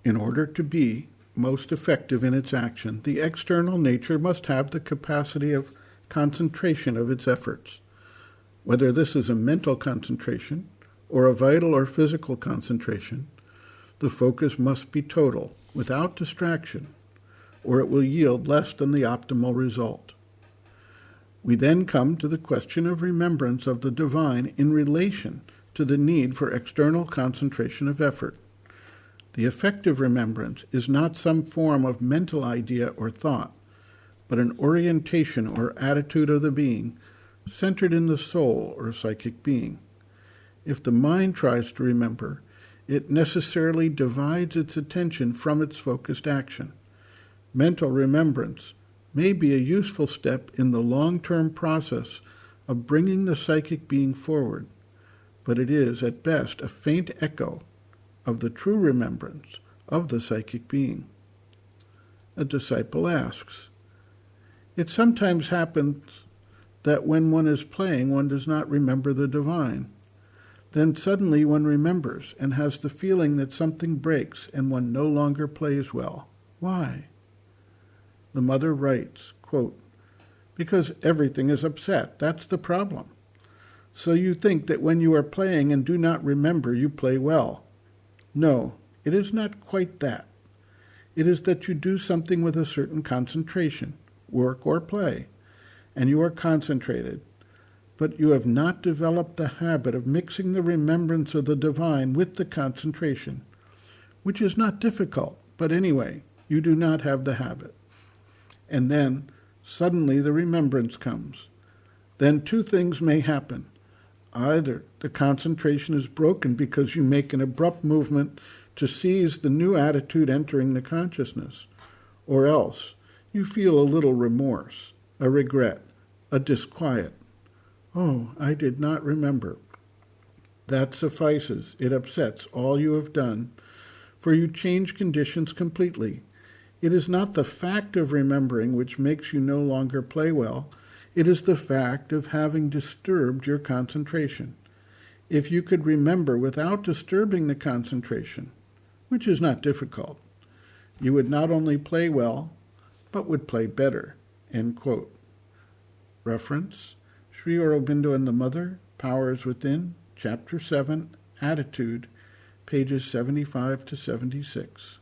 In order to be most effective in its action, the external nature must have the capacity of concentration of its efforts. Whether this is a mental concentration or a vital or physical concentration, the focus must be total, without distraction, or it will yield less than the optimal result. We then come to the question of remembrance of the divine in relation to the need for external concentration of effort. The effective remembrance is not some form of mental idea or thought, but an orientation or attitude of the being centered in the soul or psychic being. If the mind tries to remember, it necessarily divides its attention from its focused action. Mental remembrance may be a useful step in the long-term process of bringing the psychic being forward, but it is, at best, a faint echo of the true remembrance of the psychic being. A disciple asks, "It sometimes happens that when one is playing, one does not remember the divine. Then suddenly one remembers and has the feeling that something breaks and one no longer plays well. Why?" The mother writes, quote, "Because everything is upset. That's the problem. So you think that when you are playing and do not remember, you play well. No, it is not quite that. It is that you do something with a certain concentration, work or play, and you are concentrated, but you have not developed the habit of mixing the remembrance of the divine with the concentration, which is not difficult, but anyway, you do not have the habit. And then, suddenly the remembrance comes. Then two things may happen. Either the concentration is broken because you make an abrupt movement to seize the new attitude entering the consciousness, or else you feel a little remorse, a regret, a disquiet. Oh, I did not remember. That suffices. It upsets all you have done, for you change conditions completely. It is not the fact of remembering which makes you no longer play well. It is the fact of having disturbed your concentration. If you could remember without disturbing the concentration, which is not difficult, you would not only play well, but would play better." End quote. Reference, Sri Aurobindo and the Mother, Powers Within, Chapter 7, Attitude, pages 75 to 76.